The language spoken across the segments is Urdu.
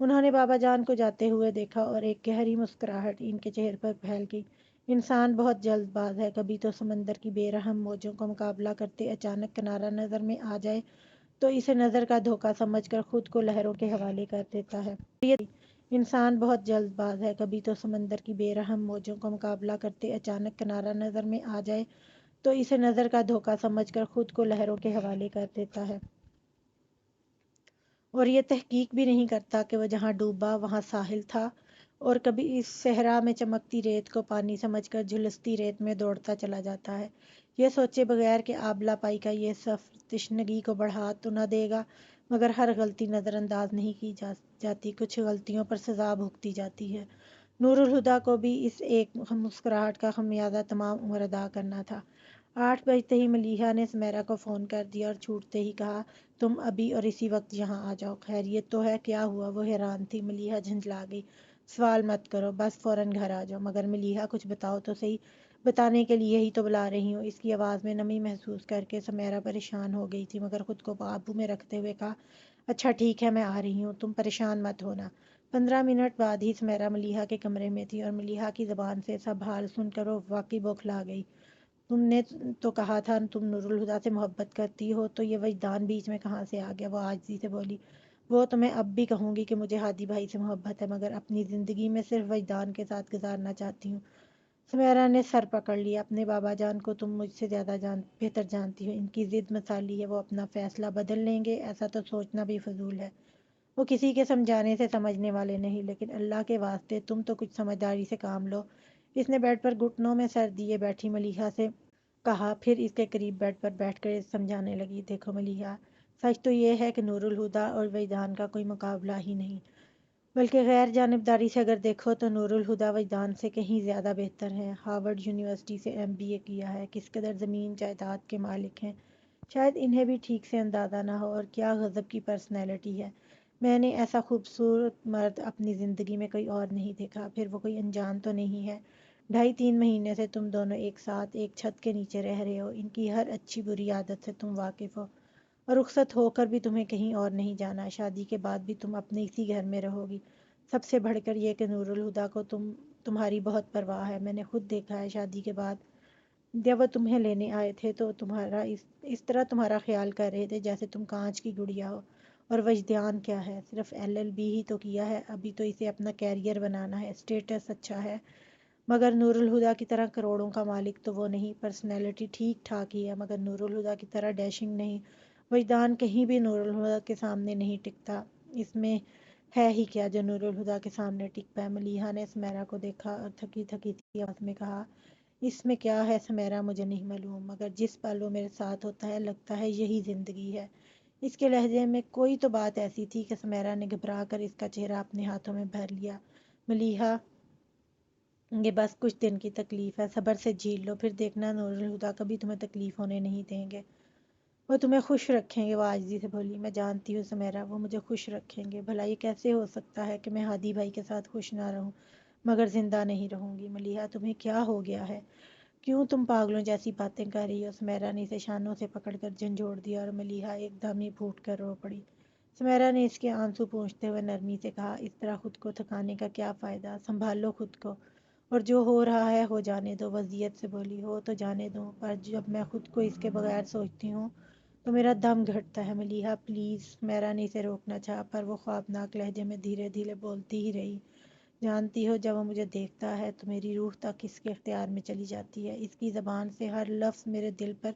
انہوں نے بابا جان کو جاتے ہوئے دیکھا اور ایک گہری مسکراہٹ ان کے چہرے پر پھیل گئی۔ انسان بہت جلد باز ہے، کبھی تو سمندر کی بے رحم موجوں کا مقابلہ کرتے اچانک کنارہ نظر میں آ جائے تو اسے نظر کا دھوکہ سمجھ کر خود کو لہروں کے حوالے کر دیتا ہے۔ انسان بہت جلد باز ہے، کبھی تو سمندر کی بے رحم موجوں کا مقابلہ کرتے اچانک کنارہ نظر میں آ جائے تو اسے نظر کا دھوکہ سمجھ کر خود کو لہروں کے حوالے کر دیتا ہے، اور یہ تحقیق بھی نہیں کرتا کہ وہ جہاں ڈوبا وہاں ساحل تھا، اور کبھی اس صحرا میں چمکتی ریت کو پانی سمجھ کر جھلستی ریت میں دوڑتا چلا جاتا ہے، یہ سوچے بغیر کہ آبلہ پائی کا یہ سفر تشنگی کو بڑھا تو نہ دے گا، مگر ہر غلطی نظر انداز نہیں کی جاتی، کچھ غلطیوں پر سزا بھگتی جاتی ہے۔ نور الہدیٰ کو بھی اس ایک مسکراہٹ کا خمیازہ تمام عمر ادا کرنا تھا۔ 8 بجتے ہی ملیحہ نے سمیرا کو فون کر دیا اور چھوٹتے ہی کہا، تم ابھی اور اسی وقت یہاں آ جاؤ۔ خیریت تو ہے؟ کیا ہوا؟ وہ حیران تھی۔ ملیحہ جھنجھلا گئی۔ سوال مت کرو، بس فوراً گھر آ جاؤ۔ مگر ملیحہ کچھ بتاؤ تو صحیح، بتانے کے لیے ہی تو بلا رہی ہوں۔ اس کی آواز میں نمی محسوس کر کے سمیرا پریشان ہو گئی تھی، مگر خود کو قابو میں رکھتے ہوئے کہا، اچھا ٹھیک ہے، میں آ رہی ہوں، تم پریشان مت ہونا۔ 15 منٹ بعد ہی سمیرا ملیحہ کے کمرے میں تھی اور ملیحہ کی زبان سے سب حال سن کر وہ واقعی بوکھلا گئی۔ تم نے تو کہا تھا تم نور الہدیٰ سے محبت کرتی ہو، تو یہ وجدان بیچ میں کہاں سے آ گیا؟ وہ عاجزی سے بولی۔ وہ تو میں اب بھی کہوں گی کہ مجھے ہادی بھائی سے محبت ہے، مگر اپنی زندگی میں صرف وجدان کے ساتھ گزارنا چاہتی ہوں۔ سمیرا نے سر پکڑ لیا۔ اپنے بابا جان کو تم مجھ سے زیادہ بہتر جانتی ہو، ان کی ضد مثالی ہے، وہ اپنا فیصلہ بدل لیں گے، ایسا تو سوچنا بھی فضول ہے۔ وہ کسی کے سمجھانے سے سمجھنے والے نہیں، لیکن اللہ کے واسطے تم تو کچھ سمجھداری سے کام لو۔ اس نے بیڈ پر گھٹنوں میں سر دیے بیٹھی ملیحہ سے کہا، پھر اس کے قریب بیڈ پر بیٹھ کر سمجھانے لگی، دیکھو ملیحہ، سچ تو یہ ہے کہ نور الہدیٰ اور وجدان کا کوئی مقابلہ ہی نہیں، بلکہ غیر جانبداری سے اگر دیکھو تو نور الہدیٰ وجدان سے کہیں زیادہ بہتر ہیں۔ ہارورڈ یونیورسٹی سے MBA کیا ہے، کس قدر زمین جائیداد کے مالک ہیں، شاید انہیں بھی ٹھیک سے اندازہ نہ ہو، اور کیا غضب کی پرسنالٹی ہے۔ میں نے ایسا خوبصورت مرد اپنی زندگی میں کوئی اور نہیں دیکھا۔ پھر وہ کوئی انجان تو نہیں ہے؟ 2.5-3 مہینے سے تم دونوں ایک ساتھ ایک چھت کے نیچے رہ رہے ہو، ان کی ہر اچھی بری عادت سے تم واقف ہو، اور رخصت ہو کر بھی تمہیں کہیں اور نہیں جانا، شادی کے بعد بھی تم اپنے اسی گھر میں رہو گی۔ سب سے بڑھ کر یہ کہ نور الہدیٰ کو تمہاری بہت پرواہ ہے، میں نے خود دیکھا ہے، شادی کے بعد جب وہ تمہیں لینے آئے تھے تو تمہارا اس طرح تمہارا خیال کر رہے تھے جیسے تم کانچ کی گڑیا ہو۔ اور وجدان کیا ہے؟ صرف LLB ہی تو کیا ہے، ابھی تو اسے اپنا کیریئر بنانا ہے، اسٹیٹس اچھا ہے، مگر نور الہدیٰ کی طرح کروڑوں کا مالک تو وہ نہیں۔ پرسنالٹی ٹھیک ٹھاک ہی ہے، مگر نور الہدیٰ کی طرح ڈیشنگ نہیں۔ وجدان کہیں بھی نور الہدیٰ کے سامنے نہیں ٹکتا، اس میں ہے ہی کیا جو نور الہدیٰ کے سامنے ٹک پائے؟ ملیحہ نے سمیرا کو دیکھا اور تھکی تھکی سی آواز میں کہا، اس میں کیا ہے سمیرا، مجھے نہیں معلوم، مگر جس پل وہ میرے ساتھ ہوتا ہے لگتا ہے یہی زندگی ہے۔ اس کے لہجے میں کوئی تو بات ایسی تھی کہ سمیرا نے گھبرا کر اس کا چہرہ اپنے ہاتھوں میں بھر لیا۔ ملیحہ، یہ بس کچھ دن کی تکلیف ہے، صبر سے جھیل لو، پھر دیکھنا نور الہدیٰ کبھی تمہیں تکلیف ہونے نہیں دیں گے، وہ تمہیں خوش رکھیں گے۔ وہ عاجزی سے بولی، میں جانتی ہوں سمیرا، وہ مجھے خوش رکھیں گے، بھلا یہ کیسے ہو سکتا ہے کہ میں ہادی بھائی کے ساتھ خوش نہ رہوں، مگر زندہ نہیں رہوں گی۔ ملیحہ، تمہیں کیا ہو گیا ہے؟ کیوں تم پاگلوں جیسی باتیں کر رہی ہو؟ سمیرا نے اسے شانوں سے پکڑ کر جھنجھوڑ دیا اور ملیحہ ایک دم ہی پھوٹ کر رو پڑی۔ سمیرا نے اس کے آنسو پونچھتے ہوئے نرمی سے کہا، اس طرح خود کو تھکانے کا کیا فائدہ، سنبھالو خود کو، اور جو ہو رہا ہے ہو جانے دو۔ وہ اذیت سے بولی، ہو تو جانے دو، پر جب میں خود کو اس کے بغیر سوچتی ہوں تو میرا دم گھٹتا ہے۔ ملیحہ پلیز، سمیرا نے اسے روکنا چاہا، پر وہ خوابناک لہجے میں دھیرے دھیرے بولتی ہی رہی، جانتی ہو جب وہ مجھے دیکھتا ہے تو میری روح تک اس کے اختیار میں چلی جاتی ہے، اس کی زبان سے ہر لفظ میرے دل پر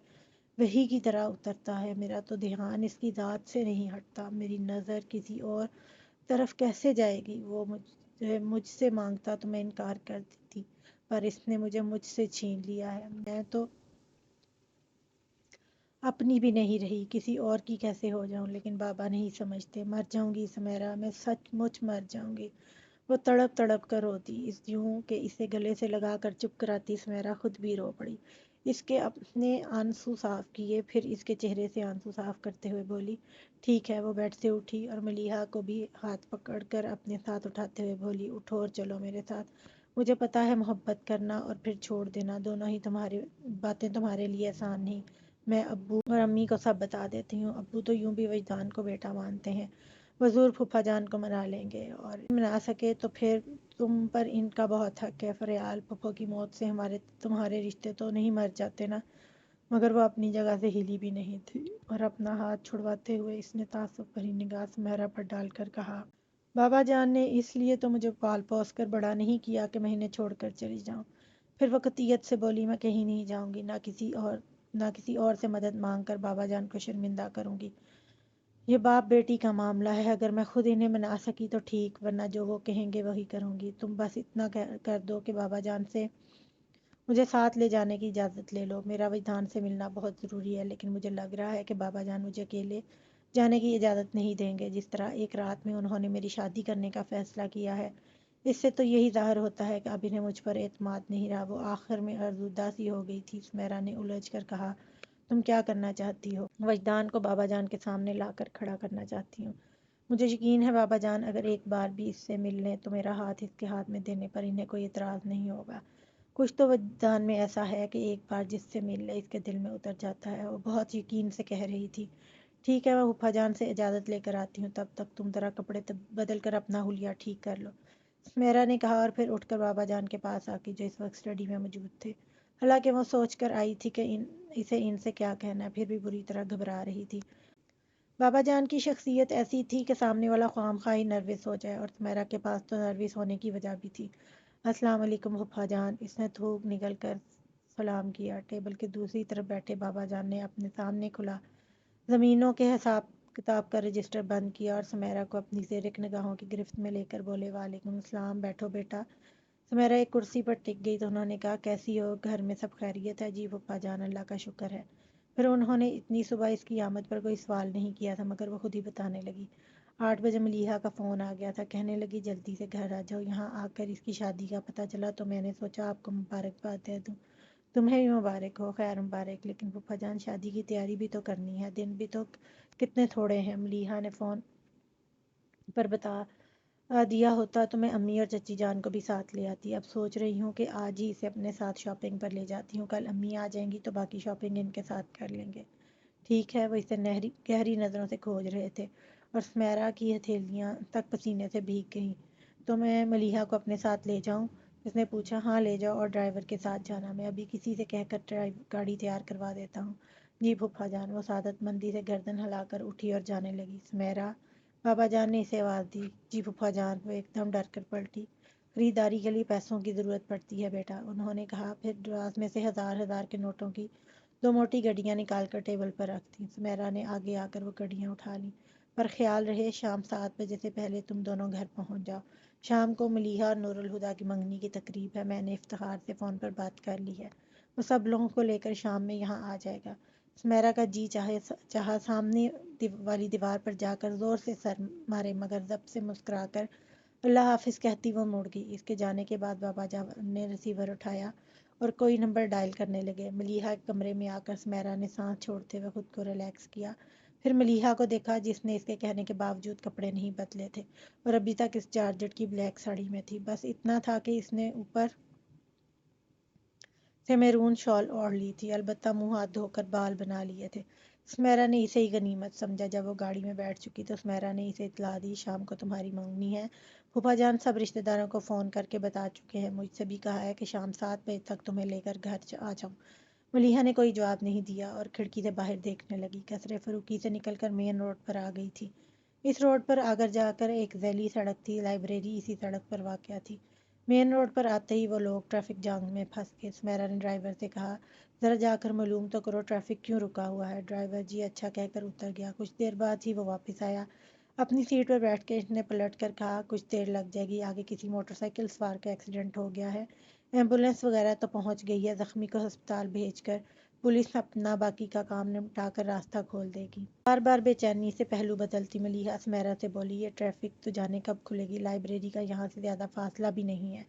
وحی کی طرح اترتا ہے، میرا تو دھیان اس کی ذات سے نہیں ہٹتا، میری نظر کسی اور طرف کیسے جائے گی؟ وہ مجھ سے مانگتا تو میں انکار کر دیتی، پر اس نے مجھے مجھ سے چھین لیا ہے، میں تو اپنی بھی نہیں رہی، کسی اور کی کیسے ہو جاؤں؟ لیکن بابا نہیں سمجھتے، مر جاؤں گی سمیرا، میں سچ مچ مر جاؤں گی۔ وہ تڑپ تڑپ کر روتی، اس یوں کہ اسے گلے سے لگا کر چپ کراتی سمیرا خود بھی رو پڑی۔ اس کے اپنے آنسو صاف کیے، پھر اس کے چہرے سے آنسو صاف کرتے ہوئے بولی، ٹھیک ہے۔ وہ بیڈ سے اٹھی اور ملیحہ کو بھی ہاتھ پکڑ کر اپنے ساتھ اٹھاتے ہوئے بولی، اٹھو اور چلو میرے ساتھ، مجھے پتا ہے محبت کرنا اور پھر چھوڑ دینا دونوں ہی باتیں تمہارے لیے آسان نہیں، میں ابو اور امی کو سب بتا دیتی ہوں، ابو تو یوں بھی وجدان کو بیٹا مانتے ہیں، حضور پھوپھا جان کو منا لیں گے، اور منا سکے تو پھر تم پر ان کا بہت حق ہے۔ فریال، پھپھو کی موت سے تمہارے رشتے تو نہیں مر جاتے نا؟ مگر وہ اپنی جگہ سے ہلی بھی نہیں تھی، اور اپنا ہاتھ چھڑواتے ہوئے اس نے تعصب بھری نگاہ سمیرا پر ڈال کر کہا، بابا جان نے اس لیے تو مجھے پال پوس کر بڑا نہیں کیا کہ میں انہیں چھوڑ کر چلی جاؤں۔ پھر وہ قطعیت سے بولی، میں کہیں نہیں جاؤں گی، نہ کسی اور سے مدد مانگ کر بابا جان کو شرمندہ کروں گی۔ یہ باپ بیٹی کا معاملہ ہے، اگر میں خود انہیں منا سکی تو ٹھیک، ورنہ جو وہ کہیں گے وہی کروں گی۔ تم بس اتنا کر دو کہ بابا جان سے مجھے ساتھ لے جانے کی اجازت لے لو۔ میرا وجدان سے ملنا بہت ضروری ہے، لیکن مجھے لگ رہا ہے کہ بابا جان مجھے اکیلے جانے کی اجازت نہیں دیں گے۔ جس طرح ایک رات میں انہوں نے میری شادی کرنے کا فیصلہ کیا ہے، اس سے تو یہی ظاہر ہوتا ہے کہ اب انہیں مجھ پر اعتماد نہیں رہا۔ وہ آخر میں آزردہ سی ہو گئی تھی۔ سمیرا نے الجھ کر کہا، تم کیا کرنا چاہتی ہو؟ وجدان کو بابا جان کے سامنے لا کر کھڑا کرنا چاہتی ہوں۔ مجھے یقین ہے بابا جان اگر ایک بار بھی اس سے مل لیں تو میرا ہاتھ اس کے ہاتھ میں دینے پر انہیں کوئی اعتراض نہیں ہوگا۔ کچھ تو وجدان میں ایسا ہے کہ ایک بار جس سے مل لے اس کے دل میں اتر جاتا ہے۔ وہ بہت یقین سے کہہ رہی تھی، ٹھیک ہے، میں پھوپھا جان سے اجازت لے کر آتی ہوں، تب تک تم ذرا کپڑے بدل کر اپنا حلیہ ٹھیک کر لو، سمیرا نے کہا، اور پھر اٹھ کر بابا جان کے پاس آ گئی جو اس وقت اسٹڈی میں موجود تھے۔ حالانکہ وہ سوچ کر آئی تھی کہ اسے ان سے کیا کہنا ہے، پھر بھی بری طرح گھبرا رہی تھی۔ بابا جان کی شخصیت ایسی تھی کہ سامنے والا خواہ مخواہ ہی نروس ہو جائے، اور سمیرا کے پاس تو نروس ہونے کی وجہ بھی تھی۔ السلام علیکم پھوپھا جان، اس نے تھوک نگل کر سلام کیا۔ ٹیبل کے دوسری طرف بیٹھے بابا جان نے اپنے سامنے کھلا زمینوں کے حساب کتاب کا رجسٹر بند کیا اور سمیرا کو اپنی زیرک نگاہوں کی گرفت میں لے کر بولے، وعلیکم السلام، بیٹھو بیٹا۔ سمیرا ایک کرسی پر ٹک گئی تو انہوں نے کہا، کیسی ہو؟ گھر میں سب خیریت ہے؟ جی پھوپھا جان، اللہ کا شکر ہے۔ پھر انہوں نے اتنی صبح اس کی آمد پر کوئی سوال نہیں کیا تھا، مگر وہ خود ہی بتانے لگی۔ 8 بجے ملیحہ کا فون آ گیا تھا، کہنے لگی جلدی سے گھر آ جاؤ، یہاں آ کر اس کی شادی کا پتہ چلا تو میں نے سوچا آپ کو مبارکباد دے دوں۔ تمہیں بھی مبارک ہو۔ خیر مبارک، لیکن پھوپھا جان شادی کی تیاری بھی تو کرنی ہے، دن بھی تو کتنے تھوڑے ہیں۔ ملیحہ نے فون پر بتا دیا ہوتا تو میں امی اور چچی جان کو بھی ساتھ لے آتی۔ اب سوچ رہی ہوں کہ آج ہی اسے اپنے ساتھ شاپنگ پر لے جاتی ہوں، کل امی آ جائیں گی تو باقی شاپنگ ان کے ساتھ کر لیں گے۔ ٹھیک ہے۔ وہ اسے گہری نظروں سے کھوج رہے تھے اور سمیرا کی ہتھیلیاں تک پسینے سے بھیگ گئیں۔ تو میں ملیحہ کو اپنے ساتھ لے جاؤں؟ اس نے پوچھا۔ ہاں لے جاؤ، اور ڈرائیور کے ساتھ جانا، میں ابھی کسی سے کہہ کر گاڑی تیار کروا دیتا ہوں۔ جی پھوپھا جان۔ وہ سعادت مندی سے گردن ہلا کر اٹھی اور جانے لگی۔ سمیرا، بابا جان نے اسے آواز دی۔ جی پھوپھا جان۔ وہ ایک دم ڈر کر پلٹی۔ خریداری کے لیے پیسوں کی ضرورت پڑتی ہے بیٹا، انہوں نے کہا، پھر دراز میں سے ہزار ہزار کے نوٹوں کی 2 موٹی گڈیاں نکال کر ٹیبل پر رکھ دیں۔ سمیرا نے آگے آ کر وہ گڈیاں اٹھا لیں۔ پر خیال رہے شام 7 بجے سے پہلے تم دونوں گھر پہنچ جاؤ۔ شام کو ملیحہ اور نور الہدیٰ کی منگنی کی تقریب ہے، میں نے افتخار سے فون پر بات کر لی ہے، وہ سب لوگوں کو لے کر شام میں یہاں آ جائے گا۔ سمیرا کا جی چاہا سامنے والی دیوار پر جا کر زور سے سر مارے، مگر ضبط سے مسکرا کر اللہ حافظ کہتی وہ مڑ گئی۔ اس کے جانے کے بعد بابا جان نے ریسیور اٹھایا اور کوئی نمبر ڈائل کرنے لگے۔ ملیحہ کے کمرے میں آ کر سمیرا نے سانس چھوڑتے ہوئے خود کو ریلیکس کیا۔ پھر ملیحہ کو دیکھا جس نے اس کے کہنے کے باوجود کپڑے نہیں بدلے تھے اور ابھی تک اس جارجٹ کی بلیک ساڑی میں تھی، بس اتنا تھا کہ اس نے اوپر سے میرون شال اوڑھ لی تھی، البتہ منہ ہاتھ دھو کر بال بنا لیے تھے۔ سمیرا نے اسے ہی غنیمت سمجھا۔ جب وہ گاڑی میں بیٹھ چکی تو سمیرا نے اسے اطلاع دی، شام کو تمہاری منگنی ہے، پھوپھا جان سب رشتہ داروں کو فون کر کے بتا چکے ہیں، مجھ سے بھی کہا ہے کہ شام 7 بجے تک تمہیں لے کر گھر آ جاؤں۔ ملیحہ نے کوئی جواب نہیں دیا اور کھڑکی سے باہر دیکھنے لگی۔ قصر فروغی سے نکل کر مین روڈ پر آ گئی تھی۔ اس روڈ پر آگر جا کر ایک ذیلی سڑک تھی، لائبریری اسی سڑک پر واقع تھی۔ مین روڈ پر آتے ہی وہ لوگ ٹریفک جام میں پھنس گئے۔ سمیرا نے ڈرائیور سے کہا، ذرا جا کر معلوم تو کرو ٹریفک کیوں رکا ہوا ہے۔ ڈرائیور جی اچھا کہہ کر اتر گیا۔ کچھ دیر بعد ہی وہ واپس آیا۔ اپنی سیٹ پر بیٹھ کے اس نے پلٹ کر کہا، کچھ دیر لگ جائے گی، آگے کسی موٹر سائیکل سوار کا ایکسیڈنٹ ہو گیا ہے، ایمبولینس وغیرہ تو پہنچ گئی ہے، زخمی کو ہسپتال بھیج کر پولیس اپنا باقی کا کام نمٹا کر راستہ کھول دے گی۔ بار بار بے چینی سے پہلو بدلتی ملیحہ سمیرا سے بولی، یہ ٹریفک تو جانے کب کھلے گی، لائبریری کا یہاں سے زیادہ فاصلہ بھی نہیں ہے،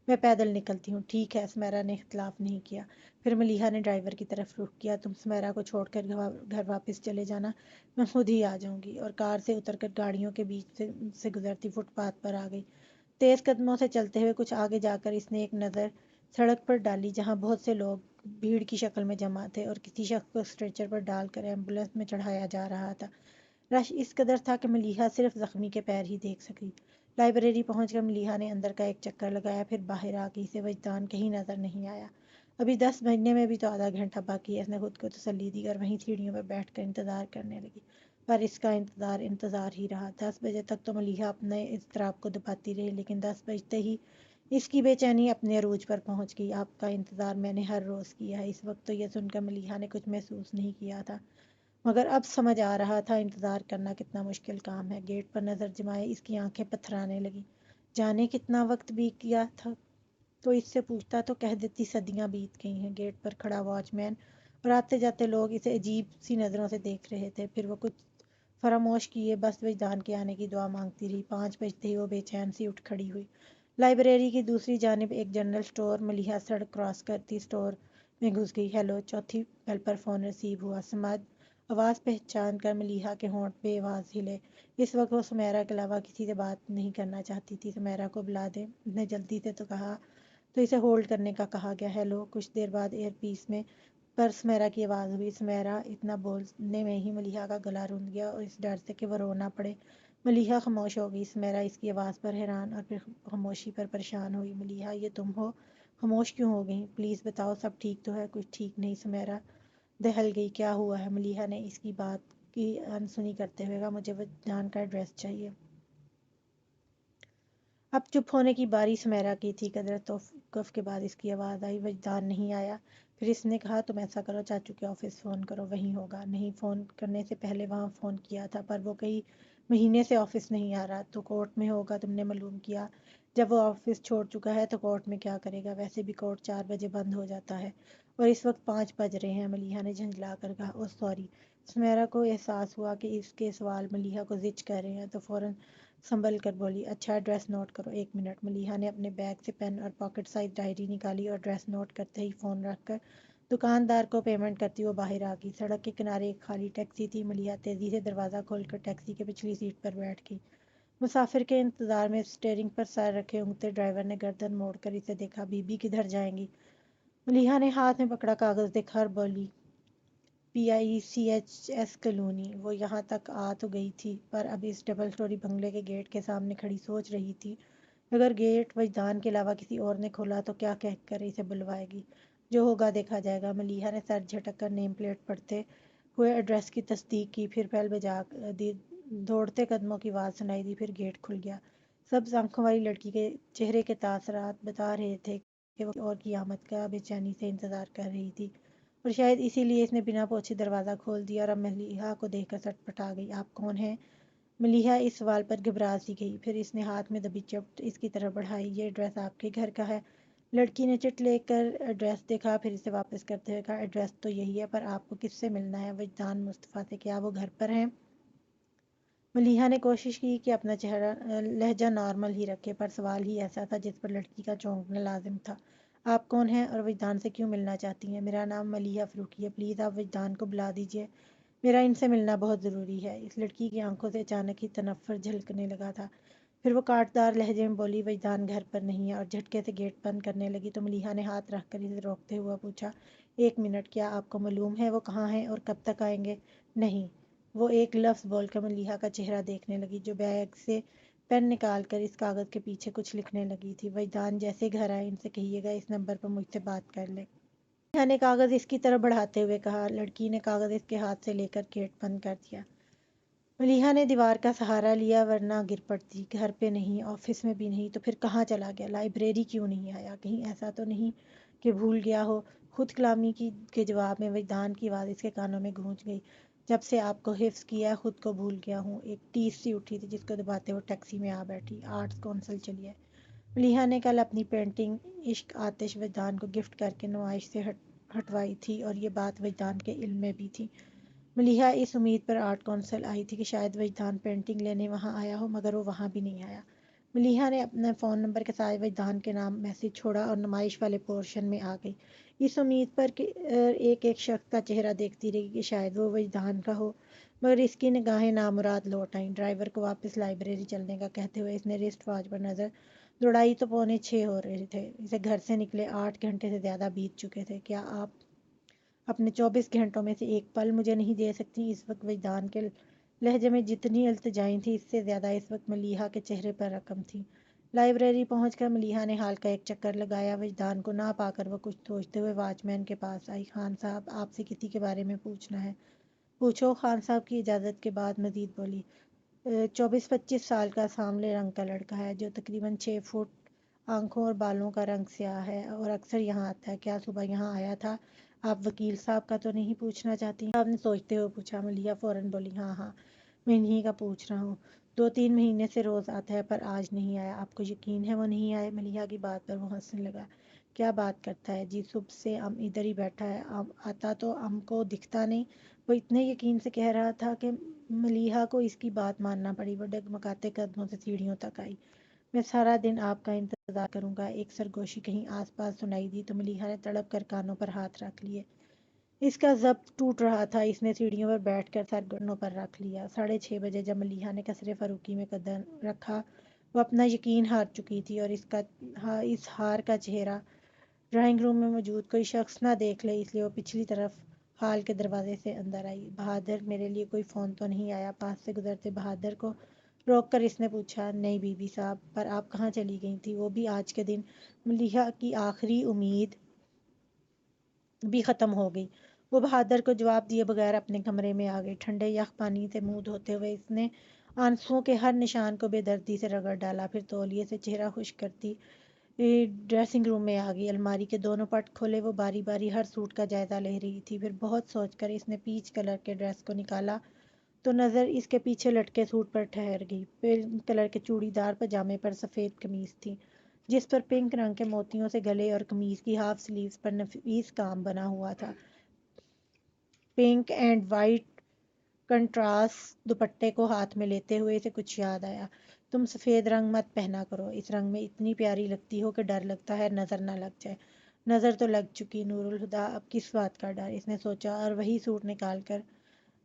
میں پیدل نکلتی ہوں۔ ٹھیک ہے، سمیرا نے اختلاف نہیں کیا۔ پھر ملیحہ نے ڈرائیور کی طرف رخ کیا، تم سمیرا کو چھوڑ کر گھر واپس چلے جانا، میں خود ہی آ جاؤں گی، اور کار سے اتر کر گاڑیوں کے بیچ سے گزرتی فٹ پاتھ پر آ گئی۔ تیز قدموں سے چلتے ہوئے کچھ آگے جا کر اس نے ایک نظر سڑک پر ڈالی جہاں بہت سے لوگ بھیڑ کی شکل میں جمع تھے اور کسی شخص کو اسٹریچر پر ڈال کر ایمبولینس میں چڑھایا جا رہا تھا۔ رش اس قدر تھا کہ ملیحہ صرف زخمی کے پیر ہی دیکھ سکی۔ لائبریری پہنچ کر ملیحہ نے اندر کا ایک چکر لگایا، پھر باہر آ گئی۔ اسے وجدان کہیں نظر نہیں آیا۔ ابھی 10 بجنے میں بھی تو آدھا گھنٹہ باقی ہے، اس نے خود کو تسلی دی اور وہیں سیڑھیوں پر بیٹھ کر انتظار کرنے لگی۔ پر اس کا انتظار ہی رہا۔ 10 بجے تک تو ملیحہ اپنے اضطراب کو دباتی رہی، لیکن 10 بجتے ہی اس کی بے چینی اپنے عروج پر پہنچ گئی۔ آپ کا انتظار میں نے ہر روز کیا ہے۔ اس وقت تو یہ سن کر ملیحہ نے کچھ محسوس نہیں کیا تھا، مگر اب سمجھ آ رہا تھا انتظار کرنا کتنا مشکل کام ہے۔ گیٹ پر نظر جمائے اس کی آنکھیں پتھرانے لگیں۔ جانے کتنا وقت بیت گیا تھا، تو اس سے پوچھتا تو کہہ دیتی صدیاں بیت گئی ہیں۔ گیٹ پر کھڑا واچ مین اور آتے جاتے لوگ اسے عجیب سی نظروں سے دیکھ رہے تھے، پھر وہ کچھ فراموش کیے بس وجدان کے آنے کی دعا مانگتی رہی۔ 5 بجتے ہی وہ بے چین سی اٹھ کھڑی ہوئی۔ لائبریری کی دوسری جانب ایک جنرل اسٹور۔ ملیحہ سڑک کراس کرتی اسٹور میں گھس گئی۔ ہیلو! چوتھی بیل پر فون ریسیو ہوا۔ سماج آواز پہچان کر ملیحہ کے ہونٹ بے آواز ہلے۔ اس وقت وہ سمیرا کے علاوہ کسی سے بات نہیں کرنا چاہتی تھی۔ سمیرا کو بلا دیں، اس نے جلدی سے تو کہا، تو اسے ہولڈ کرنے کا کہا گیا۔ ہیلو! کچھ دیر بعد ایئر پیس میں پر سمیرا کی آواز ہوئی۔ سمیرا! اتنا بولنے میں ہی ملیحہ کا گلا روندا گیا، اور اس ڈر سے کہ وہ رو نہ پڑے ملیحہ خاموش ہو گئی۔ سمیرا اس کی آواز پر حیران اور پھر خاموشی پر پریشان ہوئی۔ ملیحہ! یہ تم ہو؟ خاموش کیوں ہو گئی؟ پلیز بتاؤ، سب ٹھیک تو ہے؟ کچھ ٹھیک نہیں، سمیرا دہل گئی۔ کیا ہوا ہے؟ ملیحہ نے اس کی بات کی انسنی کرتے ہوئے کہا، مجھے وجدان کا ایڈریس چاہیے۔ اب چپ ہونے کی باری سمیرا کی تھی۔ قدر توقف کے بعد اس کی آواز آئی، وجدان نہیں آیا؟ پھر اس نے کہا، تم ایسا کرو، چاچو کے آفس فون کرو، وہیں ہوگا۔ نہیں، فون کرنے سے پہلے وہاں فون کیا تھا، پر وہ کئی مہینے سے آفس نہیں آ رہا۔ تو کورٹ میں ہوگا، تم نے معلوم کیا؟ جب وہ آفس چھوڑ چکا ہے تو کورٹ میں کیا کرے گا؟ ویسے بھی کورٹ 4 بجے بند ہو جاتا ہے، اور اس وقت 5 بج رہے ہیں۔ ملیحہ نے جھنجھلا کر کہا، اوہ سوری۔ سمیرا کو احساس ہوا کہ اس کے سوال ملیحہ کو زچ کر رہے ہیں، تو فوراً سنبھل کر بولی، اچھا ایڈریس نوٹ کرو، 1 منٹ۔ ملیحہ نے اپنے بیگ سے پین اور پاکٹ سائز ڈائری نکالی اور ایڈریس نوٹ کرتے ہی فون رکھ کر دکاندار کو پیمنٹ کرتی وہ باہر آ گئی۔ سڑک کے کنارے ایک خالی ٹیکسی تھی۔ ملیحہ تیزی سے دروازہ کھول کر ٹیکسی کے پچھلی سیٹ پر بیٹھ گئی۔ مسافر کے انتظار میں اسٹیئرنگ پر سر رکھے اونگتے ڈرائیور نے گردن موڑ کر اسے دیکھا۔ بی بی کدھر جائیں گی؟ ملیحہ نے ہاتھ میں پکڑا کاغذ دکھا اور بولی، PICHS کالونی۔ وہ یہاں تک آ تو گئی تھی، پر اب اس ڈبل سٹوری بنگلے کے گیٹ کے سامنے کھڑی سوچ رہی تھی، اگر گیٹ وجدان کے علاوہ کسی اور نے کھولا تو کیا کہہ کر اسے بلوائے گی؟ جو ہوگا دیکھا جائے گا۔ ملیحہ نے سر جھٹک کر نیم پلیٹ پڑھتے ہوئے ایڈریس کی تصدیق کی، پھر بیل بجا دی۔ دوڑتے قدموں کی آواز سنائی دی، پھر گیٹ کھل گیا۔ سبز آنکھوں والی لڑکی کے چہرے کے تاثرات بتا رہے تھے کہ وہ کسی اور کی آمد کا بے چینی سے انتظار کر رہی تھی، اور شاید اسی لیے اس نے بنا پوچھے دروازہ کھول دیا، اور اب ملیحہ کو دیکھ کر سٹ پٹا گئی۔ آپ کون ہیں؟ ملیحہ اس سوال پر گھبرا سی گئی، پھر اس نے ہاتھ میں دبی چٹ اس کی طرف بڑھائی۔ یہ ایڈریس آپ کے گھر کا ہے؟ لڑکی نے چٹ لے کر ایڈریس دیکھا، پھر اسے واپس کرتے ہوئے کہا، ایڈریس تو یہی ہے، پر آپ کو کس سے ملنا ہے؟ وجدان مصطفیٰ سے۔ کیا وہ گھر پر ہیں؟ ملیحہ نے کوشش کی کہ اپنا لہجہ نارمل ہی رکھے، پر سوال ہی ایسا تھا جس پر لڑکی کا چونکنا لازم تھا۔ آپ کون ہیں اور وجدان سے کیوں ملنا چاہتی ہیں؟ میرا نام ملیحہ فاروقی ہے، پلیز آپ وجدان کو بلا دیجیے، میرا ان سے ملنا بہت ضروری ہے۔ اس لڑکی کی آنکھوں سے اچانک ہی تنفر جھلکنے لگا تھا، پھر وہ کاٹدار لہجے میں بولی، وجدان گھر پر نہیں ہے، اور جھٹکے سے گیٹ بند کرنے لگی تو ملیحہ نے ہاتھ رکھ کر اسے روکتے ہوا پوچھا، 1 منٹ، کیا آپ کو معلوم ہے وہ کہاں ہیں اور کب تک آئیں گے؟ نہیں۔ وہ ایک لفظ بول کر ملیحہ کا چہرہ دیکھنے لگی، جو بیگ سے پین نکال کر اس کاغذ کے پیچھے کچھ لکھنے لگی تھی۔ وجدان جیسے گھر آئے ان سے کہیے گا اس نمبر پر مجھ سے بات کر لیں۔ ملیحہ نے کاغذ اس کی طرف بڑھاتے ہوئے کہا۔ لڑکی نے کاغذ اس کے ہاتھ سے لے کر گیٹ بند کر دیا۔ ملیحہ نے دیوار کا سہارا لیا، ورنہ گر پڑتی۔ گھر پہ نہیں، آفس میں بھی نہیں، تو پھر کہاں چلا گیا؟ لائبریری کیوں نہیں آیا؟ کہیں ایسا تو نہیں کہ بھول گیا ہو؟ خود کلامی کے جواب میں وجدان کی آواز اس کے کانوں میں گونج گئی، جب سے آپ کو حفظ کیا ہے خود کو بھول گیا ہوں۔ ایک ٹیس سی اٹھی تھی جس کو دباتے وہ ٹیکسی میں آ بیٹھی۔ آرٹس کونسل چلیے۔ ملیحہ نے کل اپنی پینٹنگ عشق آتش وجدان کو گفٹ کر کے نمائش سے ہٹوائی تھی، اور یہ بات وجدان کے علم میں بھی تھی۔ ملیحہ اس امید پر آرٹ کونسل آئی تھی کہ شاید وجدان پینٹنگ لینے وہاں آیا ہو، مگر وہ وہاں بھی نہیں آیا۔ ملیحہ نے اپنے فون نمبر کے ساتھ وجدان کے نام میسج چھوڑا اور نمائش والے پورشن میں آ گئی، اس امید پر کہ ایک ایک شخص کا چہرہ دیکھتی رہی کہ شاید وہ وجدان کا ہو، مگر اس کی نگاہیں نامراد لوٹ آئیں۔ ڈرائیور کو واپس لائبریری چلنے کا کہتے ہوئے اس نے رسٹ واچ پر نظر دوڑائی تو 6:45 ہو رہے تھے۔ اسے گھر سے نکلے 8 گھنٹے سے زیادہ بیت چکے تھے۔ کیا آپ اپنے 24 گھنٹوں میں سے ایک پل مجھے نہیں دے سکتی؟ اس وقت وجدان کے لہجے میں جتنی التجائیں تھیں اس سے زیادہ اس وقت ملیحہ کے چہرے پر رقم تھی۔ لائبریری پہنچ کر ملیحہ نے ہال کا ایک چکر لگایا۔ وجدان کو نہ پا کر وہ کچھ سوچتے ہوئے واچ مین کے پاس آئی۔ خان صاحب، آپ سے کسی کے بارے میں پوچھنا ہے۔ پوچھو۔ خان صاحب کی اجازت کے بعد مزید بولی۔ 24-25 سال کا سانولے رنگ کا لڑکا ہے جو تقریباً 6 فٹ، آنکھوں اور بالوں کا رنگ سیاہ ہے اور اکثر یہاں آتا ہے۔ کیا صبح یہاں آیا تھا؟ آپ وکیل صاحب کا تو نہیں پوچھنا چاہتی؟ آپ نے سوچتے ہوئے پوچھا۔ ملیحہ فوراً بولی، ہاں ہاں، میں انہی کا پوچھ رہا ہوں۔ 2-3 مہینے سے روز آتا ہے پر آج نہیں آیا۔ آپ کو یقین ہے وہ نہیں آئے؟ ملیحہ کی بات پر وہ ہنسنے لگا۔ کیا بات کرتا ہے جی، صبح سے ادھر ہی بیٹھا ہے، آتا تو کو دکھتا نہیں۔ وہ اتنے یقین سے کہہ رہا تھا کہ ملیحہ کو اس کی بات ماننا پڑی۔ وہ ڈگمگاتے قدموں سے سیڑھیوں تک آئی۔ میں سارا دن آپ کا انتظار کروں گا۔ ایک سرگوشی کہیں آس پاس سنائی دی تو ملیحہ نے تڑپ کر کانوں پر ہاتھ رکھ لیے۔ اس کا ضبط ٹوٹ رہا تھا۔ اس نے سیڑھیوں پر بیٹھ کر سر گھٹنوں پر رکھ لیا۔ 6:30 بجے جب ملیحہ نے قصر فاروقی میں قدم رکھا وہ اپنا یقین ہار چکی تھی اور اس ہار کا چہرہ ڈرائنگ روم میں موجود کوئی شخص نہ دیکھ لے، اس لیے وہ پچھلی طرف ہال کے دروازے سے اندر آئی۔ بہادر، میرے لیے کوئی فون تو نہیں آیا؟ پاس سے گزرتے بہادر کو روک کر اس نے پوچھا۔ نہیں بی بی صاحب، پر آپ کہاں چلی گئی تھی؟ وہ بھی آج کے دن؟ ملیحہ کی آخری امید بھی ختم ہو گئی۔ وہ بہادر کو جواب دیے بغیر اپنے کمرے میں آ گئی۔ ٹھنڈے یخ پانی سے منہ دھوتے ہوئے اس نے آنسوؤں کے ہر نشان کو بے دردی سے رگڑ ڈالا، پھر تولیے سے چہرہ خشک کرتی ڈریسنگ روم میں آ گئی۔ الماری کے دونوں پٹ کھولے وہ باری باری ہر سوٹ کا جائزہ لے رہی تھی۔ پھر بہت سوچ کر اس نے پیچ کلر کے ڈریس کو نکالا تو نظر اس کے پیچھے لٹکے سوٹ پر ٹھہر گئی۔ پنک کلر کے چوڑی دار پاجامے پر سفید قمیص تھی جس پر پنک رنگ کے موتیوں سے گلے اور قمیص کی ہاف سلیوز پر نفیس کام بنا ہوا تھا۔ پنک اینڈ وائٹ کنٹراسٹ دوپٹے کو ہاتھ میں لیتے ہوئے اسے کچھ یاد آیا۔ تم سفید رنگ مت پہنا کرو، اس رنگ میں اتنی پیاری لگتی ہو کہ ڈر لگتا ہے نظر نہ لگ جائے۔ نظر تو لگ چکی نور الہدیٰ، اب کس بات کا ڈر؟ اس نے سوچا اور وہی سوٹ نکال کر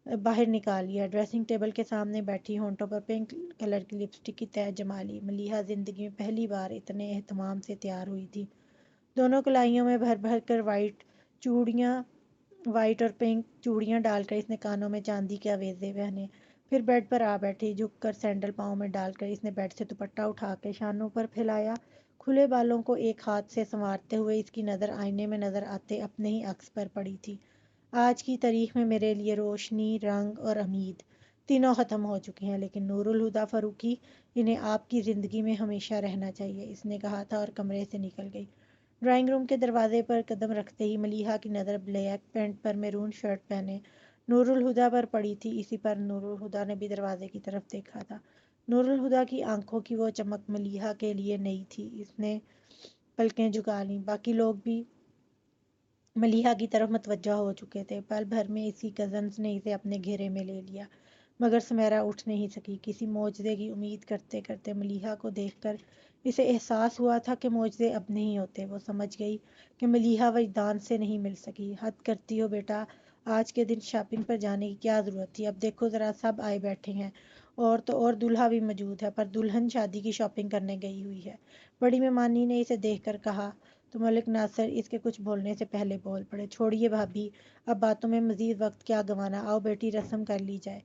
باہر نکال لیا۔ ڈریسنگ ٹیبل کے سامنے بیٹھی ہونٹوں پر پنک کلر کی لپسٹک کی تہہ جما لی۔ ملیحہ زندگی میں پہلی بار اتنے اہتمام سے تیار ہوئی تھی۔ دونوں کلائیوں میں بھر بھر کر وائٹ اور پنک چوڑیاں ڈال کر اس نے کانوں میں چاندی کے آویزے پہنے۔ پھر بیڈ پر آ بیٹھی۔ جھک کر سینڈل پاؤں میں ڈال کر اس نے بیڈ سے دوپٹہ اٹھا کے شانوں پر پھیلایا۔ کھلے بالوں کو ایک ہاتھ سے سنوارتے ہوئے اس کی نظر آئینے میں نظر آتے اپنے ہی عکس پر پڑی تھی۔ آج کی تاریخ میں میرے لیے روشنی، رنگ اور امید تینوں ختم ہو چکے ہیں، لیکن نور الہدیٰ فاروقی، انہیں آپ کی زندگی میں ہمیشہ رہنا چاہیے، اس نے کہا تھا اور کمرے سے نکل گئی۔ ڈرائنگ روم کے دروازے پر قدم رکھتے ہی ملیحہ کی نظر بلیک پینٹ پر میرون شرٹ پہنے نور الہدیٰ پر پڑی تھی۔ اسی پر نور الہدیٰ نے بھی دروازے کی طرف دیکھا تھا۔ نور الہدیٰ کی آنکھوں کی وہ چمک ملیحہ کے لیے نئی تھی۔ اس نے پلکیں جھکا لیں۔ باقی لوگ بھی ملیحہ کی طرف متوجہ ہو چکے تھے۔ پل بھر میں اسی کزنز نے اسے اپنے گھیرے میں لے لیا، مگر سمیرا اٹھ نہیں سکی۔ کسی معجزے کی امید کرتے کرتے ملیحہ کو دیکھ کر اسے احساس ہوا تھا کہ معجزے اب نہیں ہوتے۔ وہ سمجھ گئی کہ ملیحہ وجدان سے نہیں مل سکی۔ حد کرتی ہو بیٹا، آج کے دن شاپنگ پر جانے کی کیا ضرورت تھی؟ اب دیکھو ذرا، سب آئے بیٹھے ہیں اور تو اور دولہا بھی موجود ہے، پر دلہن شادی کی شاپنگ کرنے گئی ہوئی ہے۔ بڑی مہمانی نے اسے دیکھ کر کہا تو ملک ناصر اس کے کچھ بولنے سے پہلے بول پڑے۔ چھوڑیے بھابھی، اب باتوں میں مزید وقت کیا گنوانا، آؤ بیٹی رسم کر لی جائے۔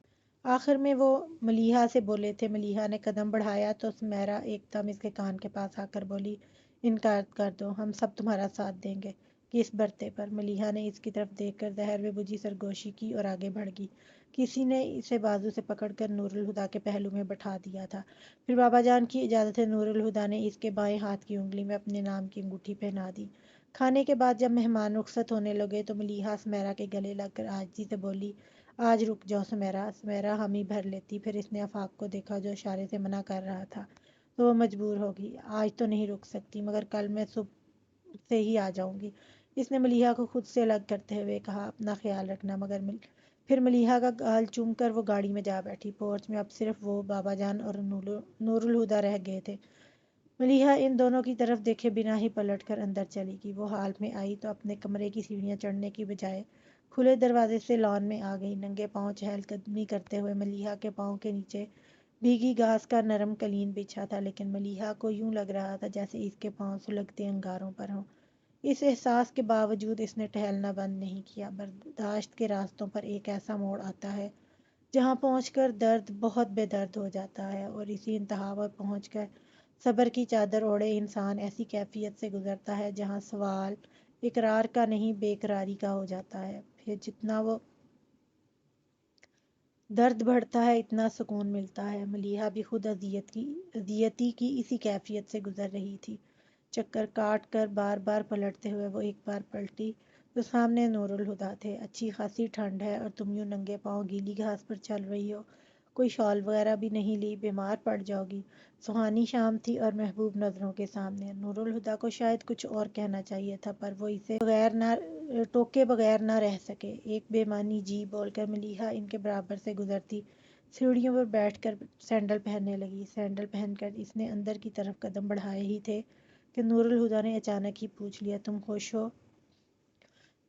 آخر میں وہ ملیحہ سے بولے تھے۔ ملیحہ نے قدم بڑھایا تو سمیرا ایک دم اس کے کان کے پاس آ کر بولی، انکار کر دو، ہم سب تمہارا ساتھ دیں گے۔ کس برتے پر؟ ملیحہ نے اس کی طرف دیکھ کر زہر میں بجھی سرگوشی کی اور آگے بڑھ گئی۔ کسی نے اسے بازو سے پکڑ کر نور الہدیٰ کے پہلو میں بٹھا دیا تھا۔ پھر بابا جان کی اجازت سے نور الہدیٰ نے اس کے بائیں ہاتھ کی انگلی میں اپنے نام کی انگوٹھی پہنا دی۔ کھانے کے بعد جب مہمان رخصت ہونے لگے تو ملیحہ سمیرا کے گلے لگ کر عاجزی سے بولی، آج رک جاؤ سمیرا۔ سمیرا حامی بھر لیتی۔ پھر اس نے آفاق کو دیکھا جو اشارے سے منع کر رہا تھا تو وہ مجبور ہوگی۔ آج تو نہیں رک سکتی، مگر کل میں صبح سے ہی آ جاؤں گی، اس نے ملیحہ کو خود سے الگ کرتے ہوئے کہا۔ اپنا خیال رکھنا۔ پھر ملیحہ کا گال چوم کر وہ گاڑی میں جا بیٹھی۔ پورچ میں اب صرف وہ، بابا جان اور نور الہدیٰ رہ گئے تھے۔ ملیحہ ان دونوں کی طرف دیکھے بنا ہی پلٹ کر اندر چلی گئی۔ وہ ہال میں آئی تو اپنے کمرے کی سیڑھیاں چڑھنے کی بجائے کھلے دروازے سے لان میں آ گئی۔ ننگے پاؤں چہل قدمی کرتے ہوئے ملیحہ کے پاؤں کے نیچے بھیگی گھاس کا نرم قلین بچھا تھا، لیکن ملیحہ کو یوں لگ رہا تھا جیسے اس کے پاؤں سلگتے انگاروں پر ہوں۔ اس احساس کے باوجود اس نے ٹہلنا بند نہیں کیا۔ برداشت کے راستوں پر ایک ایسا موڑ آتا ہے جہاں پہنچ کر درد بہت بے درد ہو جاتا ہے، اور اسی انتہا پر پہنچ کر صبر کی چادر اوڑھے انسان ایسی کیفیت سے گزرتا ہے جہاں سوال اقرار کا نہیں بے قراری کا ہو جاتا ہے۔ پھر جتنا وہ درد بڑھتا ہے اتنا سکون ملتا ہے۔ ملیحہ بھی خود اذیتی کی اسی کیفیت سے گزر رہی تھی۔ چکر کاٹ کر بار بار پلٹتے ہوئے وہ ایک بار پلٹی تو سامنے نور الہدیٰ تھے۔ اچھی خاصی ٹھنڈ ہے اور تم یوں ننگے پاؤں گیلی گھاس پر چل رہی ہو، کوئی شال وغیرہ بھی نہیں لی، بیمار پڑ جاؤ گی۔ سہانی شام تھی اور محبوب نظروں کے سامنے۔ نور الہدیٰ کو شاید کچھ اور کہنا چاہیے تھا، پر وہ اسے ٹوکے بغیر نہ رہ سکے۔ ایک بے معنی جی بول کر ملیحہ ان کے برابر سے گزرتی سیڑھیوں پر بیٹھ کر سینڈل پہننے لگی۔ سینڈل پہن کر اس نے اندر کی طرف قدم بڑھائے ہی تھے کہ نور الہدیٰ نے اچانک ہی پوچھ لیا، تم خوش ہو؟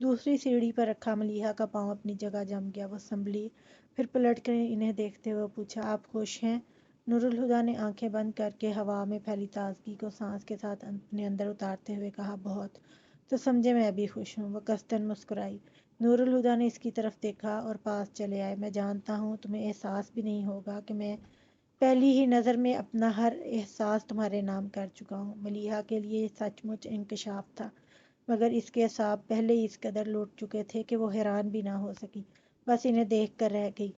دوسری سیڑھی پر رکھا ملیحہ کا پاؤں اپنی جگہ جم گیا۔ وہ سنبھلی، پھر پلٹ کر انہیں دیکھتے ہوئے پوچھا، آپ خوش ہیں؟ نور الہدیٰ نے آنکھیں بند کر کے ہوا میں پھیلی تازگی کو سانس کے ساتھ اپنے اندر اتارتے ہوئے کہا، بہت۔ تو سمجھے میں بھی خوش ہوں۔ وہ قصداً مسکرائی۔ نور الہدیٰ نے اس کی طرف دیکھا اور پاس چلے آئے۔ میں جانتا ہوں تمہیں احساس بھی نہیں ہوگا کہ میں پہلی ہی نظر میں اپنا ہر احساس تمہارے نام کر چکا ہوں۔ ملیحہ کے لیے یہ سچ مچ انکشاف تھا، مگر اس کے اعصاب پہلے ہی اس قدر لوٹ چکے تھے کہ وہ حیران بھی نہ ہو سکی، بس انہیں دیکھ کر رہ گئی۔